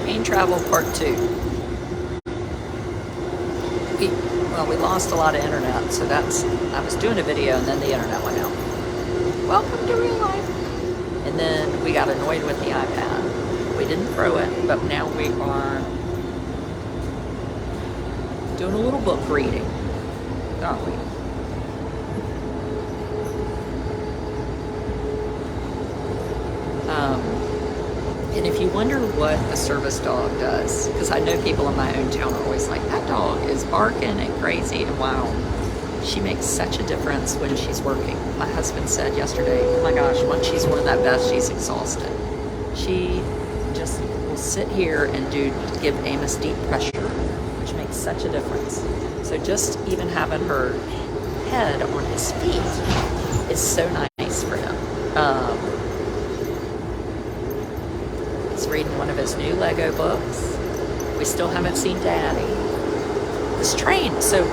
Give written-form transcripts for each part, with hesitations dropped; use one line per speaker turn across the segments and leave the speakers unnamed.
Campaign Travel Part 2. We lost a lot of internet, so I was doing a video and then the internet went out. Welcome to real life. And then we got annoyed with the iPad. We didn't throw it, but now we are doing a little book reading, aren't we? And if you wonder what a service dog does, because I know people in my own town are always like, that dog is barking and crazy, and wow, she makes such a difference when she's working. My husband said yesterday, oh my gosh, once she's worn that vest, she's exhausted. She just will sit here and give Amos deep pressure, which makes such a difference. So just even having her head on his feet is so nice for him. He's reading one of his new Lego books. We still haven't seen Daddy. This train, so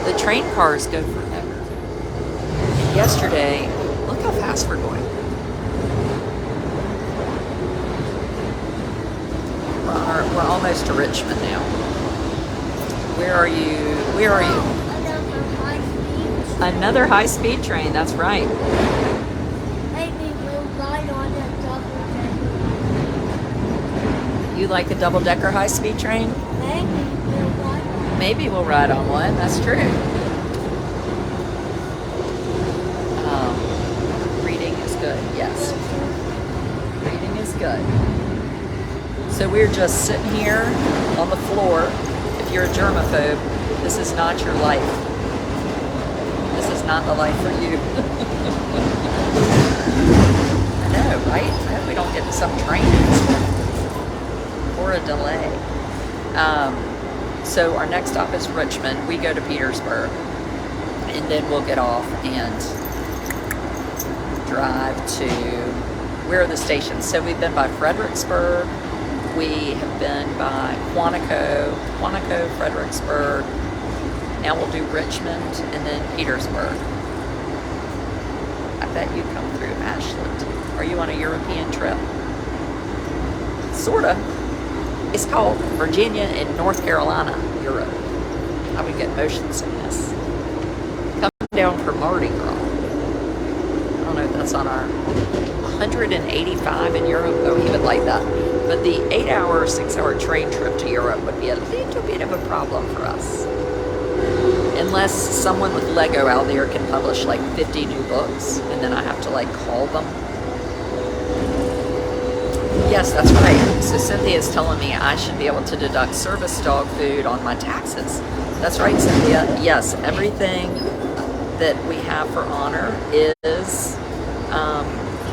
the train cars go forever. And yesterday, look how fast we're going. We're almost to Richmond now. Where are you? Where are you? Another high-speed train, that's right. You like a double-decker high-speed train? Maybe we'll ride on one, that's true. Reading is good, yes. Reading is good. So we're just sitting here on the floor. If you're a germaphobe, this is not your life. This is not the life for you. I know, right? I hope we don't get some train or a delay. So our next stop is Richmond. We go to Petersburg, and then we'll get off and drive to, where are the stations? So we've been by Fredericksburg, we have been by Quantico, Fredericksburg. Now we'll do Richmond and then Petersburg. I bet you come through Ashland. Are you on a European trip? Sorta. It's called Virginia and North Carolina, Europe. I would get motion sickness. Come down for Mardi Gras. I don't know if that's on our 185 in Europe. Oh, he would like that. But the 8-hour, 6-hour train trip to Europe would be a little bit of a problem for us. Unless someone with Lego out there can publish like 50 new books, and then I have to like call them. Yes, that's right. So Cynthia is telling me I should be able to deduct service dog food on my taxes. That's right, Cynthia. Yes, everything that we have for Honor is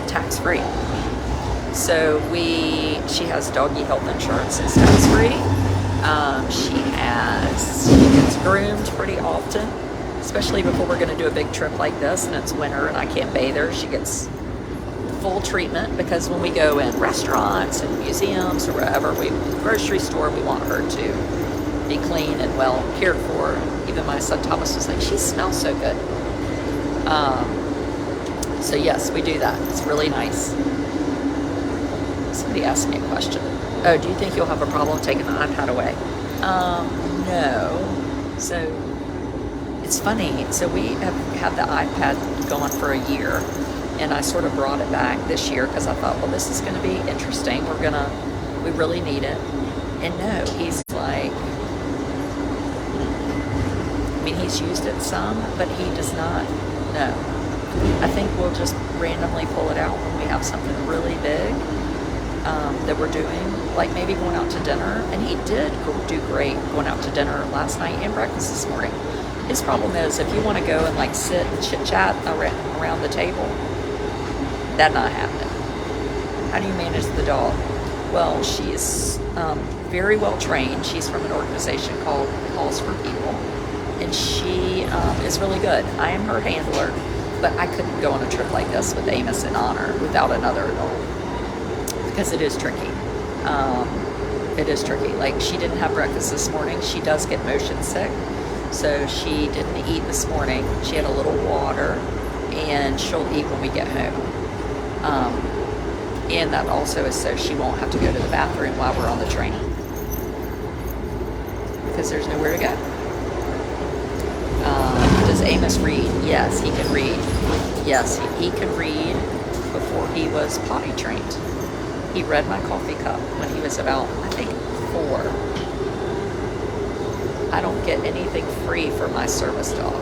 tax-free. So she has doggy health insurance, it's tax-free. She gets groomed pretty often, especially before we're going to do a big trip like this and it's winter and I can't bathe her. She gets full treatment because when we go in restaurants and museums or wherever, grocery store, we want her to be clean and well cared for. Even my son Thomas was like, she smells so good. So yes, we do that. It's really nice. Somebody asked me a question. Oh, do you think you'll have a problem taking the iPad away? No. So it's funny. So we have had the iPad going for a year. And I sort of brought it back this year because I thought, well, this is going to be interesting. We really need it. And no, he's like, I mean, he's used it some, but he does not. No. I think we'll just randomly pull it out when we have something really big that we're doing, like maybe going out to dinner. And he did do great going out to dinner last night and breakfast this morning. His problem is if you want to go and like sit and chit-chat around the table, that not happening. How do you manage the dog? Well, she's very well trained. She's from an organization called Calls for People, and she is really good. I am her handler, but I couldn't go on a trip like this with Amos in Honor without another adult because it is tricky. It is tricky. Like, she didn't have breakfast this morning. She does get motion sick, so she didn't eat this morning. She had a little water, and she'll eat when we get home. And that also is so she won't have to go to the bathroom while we're on the train, because there's nowhere to go. Does Amos read? Yes, he can read. Yes, he can read before he was potty trained. He read my coffee cup when he was about, I think, 4. I don't get anything free for my service dog.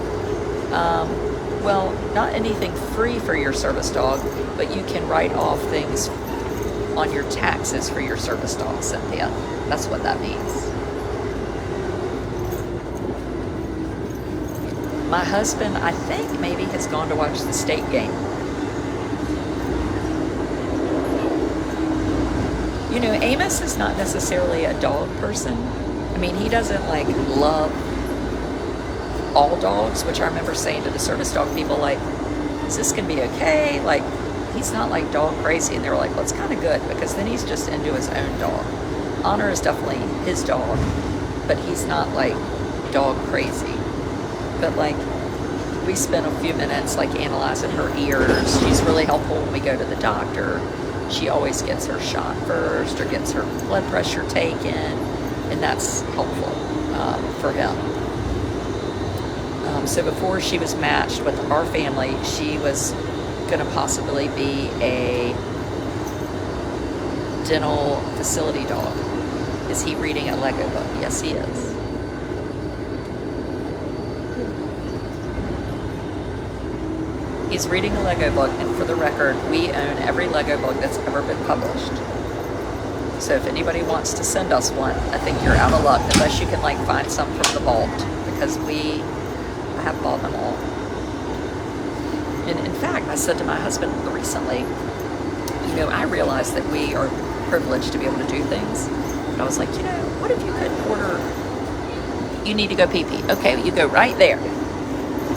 Well, not anything free for your service dog, but you can write off things on your taxes for your service dog, Cynthia. That's what that means. My husband, I think, maybe has gone to watch the state game. You know, Amos is not necessarily a dog person. I mean, he doesn't like love all dogs, which I remember saying to the service dog people, like, is this gonna be okay? Like, he's not like dog crazy. And they were like, well, it's kind of good, because then he's just into his own dog. Honor is definitely his dog, but he's not like dog crazy. But like, we spent a few minutes like analyzing her ears. She's really helpful when we go to the doctor. She always gets her shot first or gets her blood pressure taken, and that's helpful for him. So before she was matched with our family, she was going to possibly be a dental facility dog. Is he reading a Lego book? Yes, he is. He's reading a Lego book, and for the record, we own every Lego book that's ever been published. So if anybody wants to send us one, I think you're out of luck, unless you can like find some from the vault, because I have bought them all. And in fact, I said to my husband recently, you know, I realize that we are privileged to be able to do things. But I was like, you know, what if you could order, you need to go pee-pee. Okay, you go right there.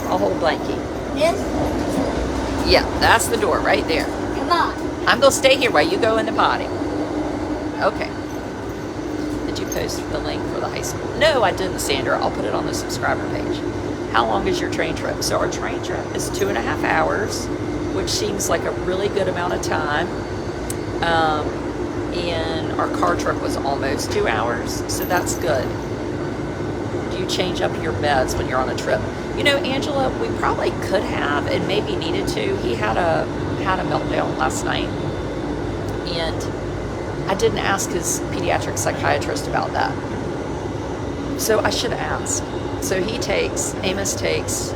I'll hold blankie.
This?
Yeah, that's the door right there.
Come on.
I'm going to stay here while you go in the potty. Okay. Did you post the link for the high school? No, I didn't, Sandra. I'll put it on the subscriber page. How long is your train trip? So our train trip is 2.5 hours, which seems like a really good amount of time. And our car trip was almost 2 hours, so that's good. Do you change up your meds when you're on a trip? You know, Angela, we probably could have and maybe needed to. He had a meltdown last night, and I didn't ask his pediatric psychiatrist about that. So I should ask. So Amos takes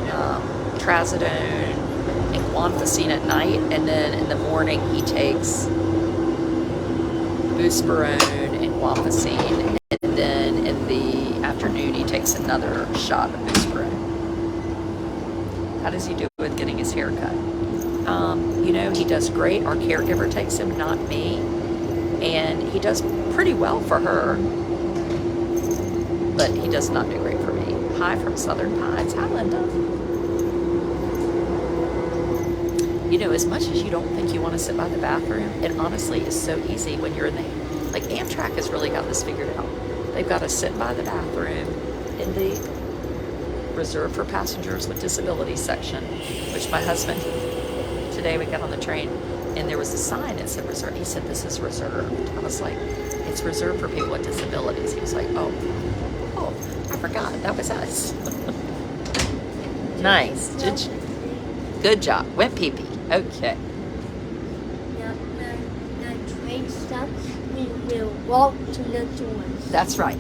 trazodone and guanfacine at night, and then in the morning he takes buspirone and guanfacine, and then in the afternoon he takes another shot of buspirone. How does he do with getting his hair cut? You know, he does great. Our caregiver takes him, not me. And he does pretty well for her, but he does not do great for me. Hi from Southern Pines. Hi, Linda. You know, as much as you don't think you want to sit by the bathroom, it honestly is so easy when you're in the, like, Amtrak has really got this figured out. They've got to sit by the bathroom in the reserved for passengers with disabilities section, which my husband, today we got on the train, and there was a sign that said reserved. He said, this is reserved. I was like, it's reserved for people with disabilities. He was like, oh, I forgot. That was us. Nice. Good job. Went pee-pee. Okay.
The train stops, we will walk to the doors.
That's right.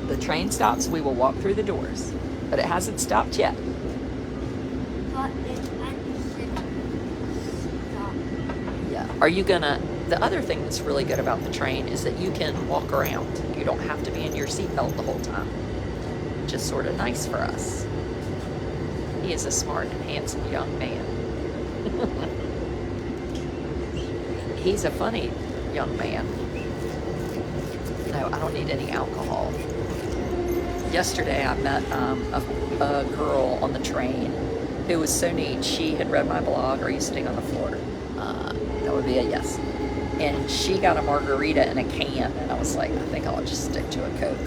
The train stops, we will walk through the doors. But it hasn't stopped yet.
But it hasn't stopped.
Yeah. Are you gonna, the other thing that's really good about the train is that you can walk around. You don't have to be in your seatbelt the whole time. Which is sort of nice for us. He is a smart and handsome young man. He's a funny young man. No, I don't need any alcohol. Yesterday I met a girl on the train who was so neat. She had read my blog. Are you sitting on the floor? That would be a yes. And she got a margarita in a can, and I was like, I think I'll just stick to a Coke.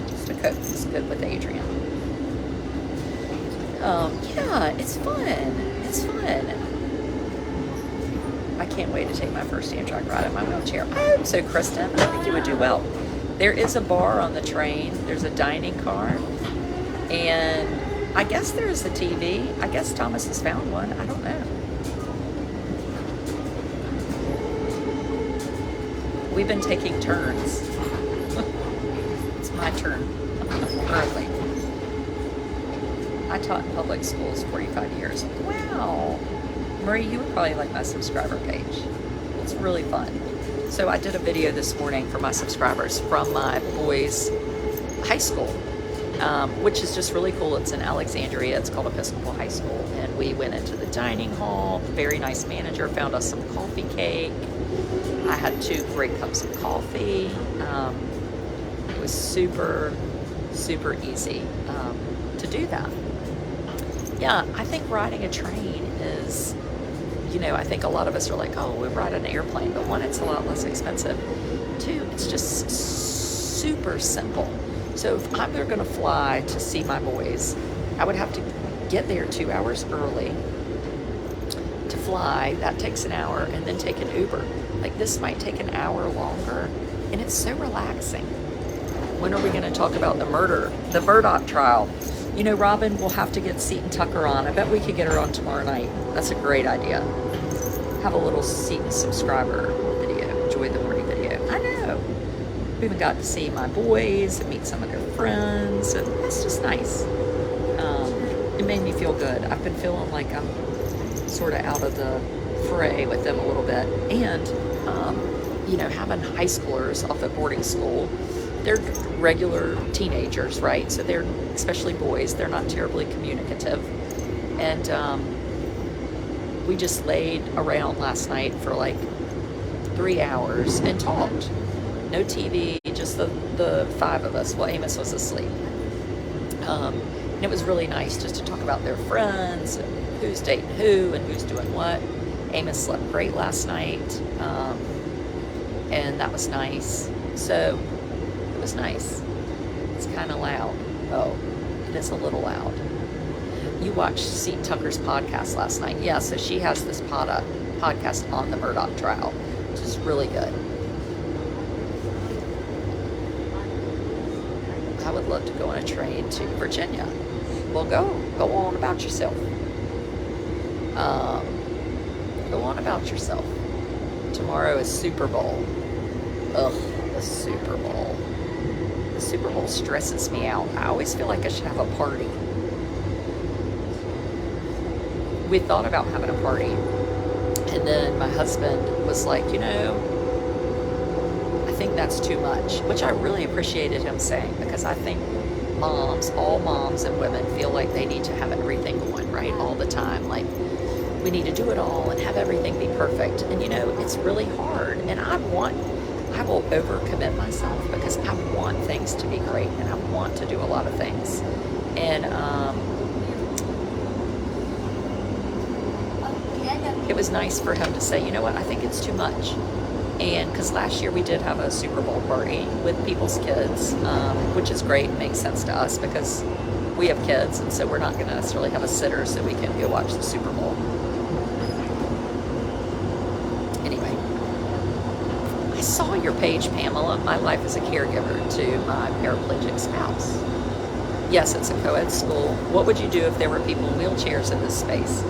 Just a Coke is good with Adrian. Yeah, it's fun. It's fun. I I can't wait to take my first Amtrak ride in my wheelchair. I hope so, Kristen. I think you would do well. There is a bar on the train. There's a dining car. And I guess there is a TV. I guess Thomas has found one. I don't know. We've been taking turns. It's my turn currently. I taught in public schools 45 years. Wow. Marie, you would probably like my subscriber page. It's really fun. So I did a video this morning for my subscribers from my boys' high school, which is just really cool. It's in Alexandria. It's called Episcopal High School. And we went into the dining hall. Very nice manager found us some coffee cake. I had 2 great cups of coffee. It was super, super easy to do that. Yeah, I think riding a train is, you know, I think a lot of us are like, oh, we ride an airplane. But 1, it's a lot less expensive. 2, it's just super simple. So if I'm going to fly to see my boys, I would have to get there 2 hours early to fly. That takes an hour, and then take an Uber. Like, this might take an hour longer, and it's so relaxing. When are we going to talk about the Murdaugh trial? You know, Robin will have to get Seton Tucker on. I bet we could get her on tomorrow night. That's a great idea. Have a little Seton subscriber video, Joy the Morning video. I know. We even got to see my boys and meet some of their friends, and it's just nice. It made me feel good. I've been feeling like I'm sort of out of the fray with them a little bit. And, you know, having high schoolers off at boarding school, they're regular teenagers, right? So they're, especially boys, they're not terribly communicative. And we just laid around last night for like 3 hours and talked. No TV, just the 5 of us. Well, Amos was asleep. And it was really nice just to talk about their friends and who's dating who and who's doing what. Amos slept great last night, and that was nice. So it was nice. It's kind of loud. Oh, it is a little loud. You watched Seton Tucker's podcast last night. Yeah, so she has this podcast on the Murdaugh trial, which is really good. I would love to go on a train to Virginia. Well, go on about yourself. Go on about yourself. Tomorrow is Super Bowl. Ugh, the Super Bowl. The Super Bowl stresses me out. I always feel like I should have a party. We thought about having a party, and then my husband was like, you know, I think that's too much, which I really appreciated him saying, because I think all moms and women feel like they need to have everything going right all the time. Like, we need to do it all and have everything be perfect. And you know, it's really hard. And I will overcommit myself because I want things to be great and I want to do a lot of things. And it was nice for him to say, you know what, I think it's too much. And because last year we did have a Super Bowl party with people's kids, which is great and makes sense to us because we have kids, and so we're not going to necessarily have a sitter so we can go watch the Super Bowl. Anyway, I saw your page, Pamela. My life as a caregiver to my paraplegic spouse. Yes, it's a co-ed school. What would you do if there were people in wheelchairs in this space?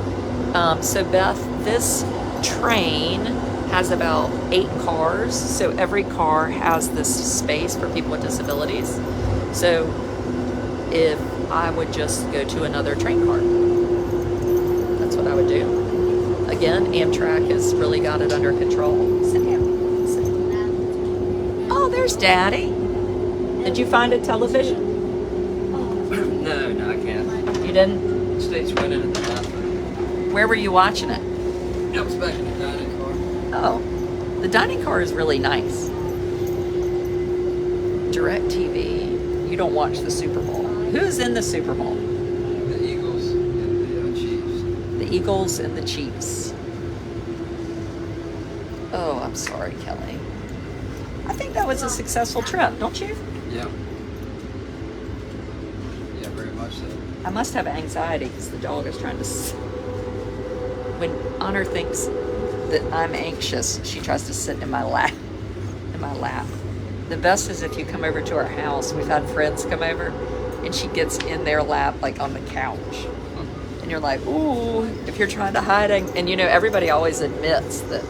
So Beth, this train has about 8 cars, so every car has this space for people with disabilities. So if I would just go to another train car, that's what I would do. Again, Amtrak has really got it under control. Sit down. Sit down. Oh, there's Daddy. Did you find a television?
No, I can't.
You didn't?
State's winning in the bathroom.
Where were you watching it?
I was back in the dining car.
Oh, the dining car is really nice. DirecTV. You don't watch the Super Bowl. Who's in the Super Bowl?
The Eagles and the Chiefs.
The Eagles and the Chiefs. Oh, I'm sorry, Kelly. I think that was a successful trip, don't you?
Yeah. Yeah, very much so.
I must have anxiety because the dog is trying to... When Honor thinks that I'm anxious. She tries to sit in my lap. In my lap. The best is if you come over to our house. We've had friends come over, and she gets in their lap, like on the couch. And you're like, ooh, if you're trying to hide. And you know, everybody always admits that,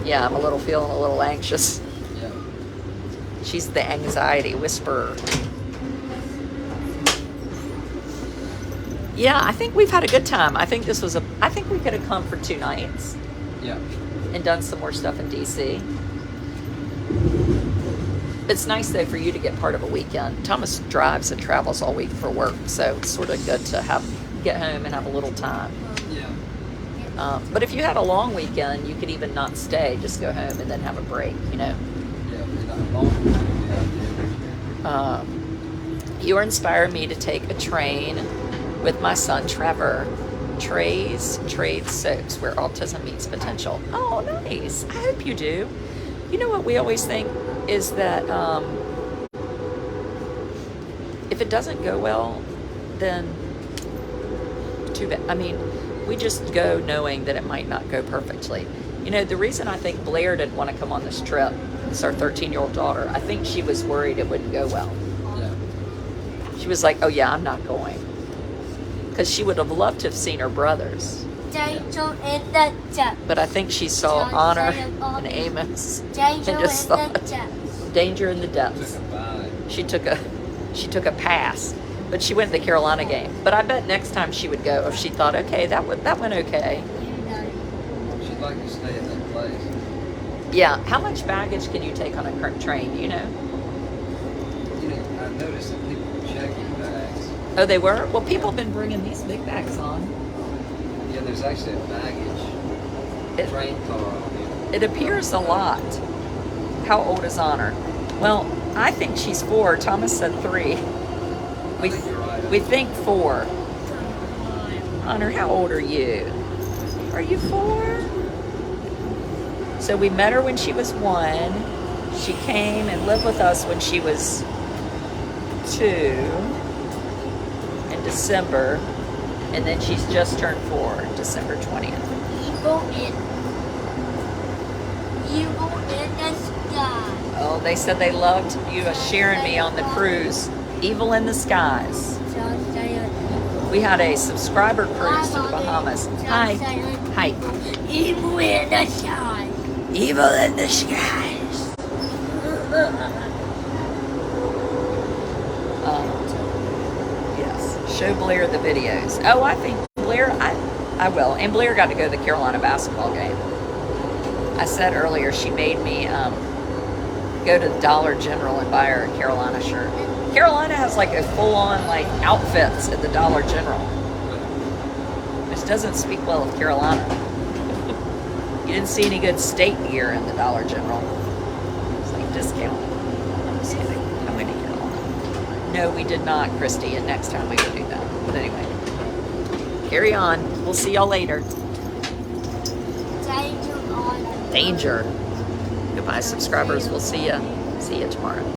yeah, I'm feeling a little anxious.
Yeah.
She's the anxiety whisperer. Yeah, I think we've had a good time. I think we could have come for 2 nights
Yeah.
and done some more stuff in DC. It's nice though for you to get part of a weekend. Thomas drives and travels all week for work, so it's sort of good to get home and have a little time.
Yeah.
But if you had a long weekend, you could even not stay, just go home and then have a break, you know.
Yeah. We're not long.
You are inspiring me to take a train with my son Trevor. Trey's Trade Soaks, where autism meets potential. Oh, nice. I hope you do. You know what we always think is that if it doesn't go well, then too bad. I mean, we just go knowing that it might not go perfectly. You know, the reason I think Blair didn't want to come on this trip, it's our 13-year-old daughter, I think she was worried it wouldn't go well.
Yeah.
She was like, oh yeah, I'm not going. Because she would have loved to have seen her brothers.
Danger in the depths.
But I think she saw Honor and Amos and
Danger
just
in the
thought,
depths.
danger in the
Took
depths.
a bite.
She took a pass, but she went to the Carolina game. But I bet next time she would go if she thought, okay, that went okay.
She'd like to stay in that place.
Yeah. How much baggage can you take on a train? You know?
You know, I noticed that people were checking bags.
Oh, they were. Well, people have been bringing these big bags on.
Yeah, there's actually a baggage
It-
train car on it.
It appears a lot. How old is Honor? Well, I think she's 4. Thomas said 3.
I think you're right.
We think 4. Honor, how old are you? Are you 4? So we met her when she was 1. She came and lived with us when she was 2 in December. And then she's just turned 4, December 20th.
Evil in the sky.
Oh, they said they loved you sharing me on the cruise. Evil in the Skies.
Just saying evil.
We had a subscriber cruise to the Bahamas. Hi. Hi.
Evil in the sky.
Evil in the skies. Yes. Show Blair the videos. Oh, I think Blair, I will. And Blair got to go to the Carolina basketball game. I said earlier she made me go to the Dollar General and buy her a Carolina shirt. Carolina has like a full-on like outfits at the Dollar General, which doesn't speak well of Carolina. You didn't see any good state gear in the Dollar General. It's like discount. I'm just kidding. I went to Carolina. No, we did not, Christy, and next time we will do that. But anyway, carry on. We'll see y'all later.
Danger on.
Danger. Goodbye, subscribers. We'll see ya tomorrow.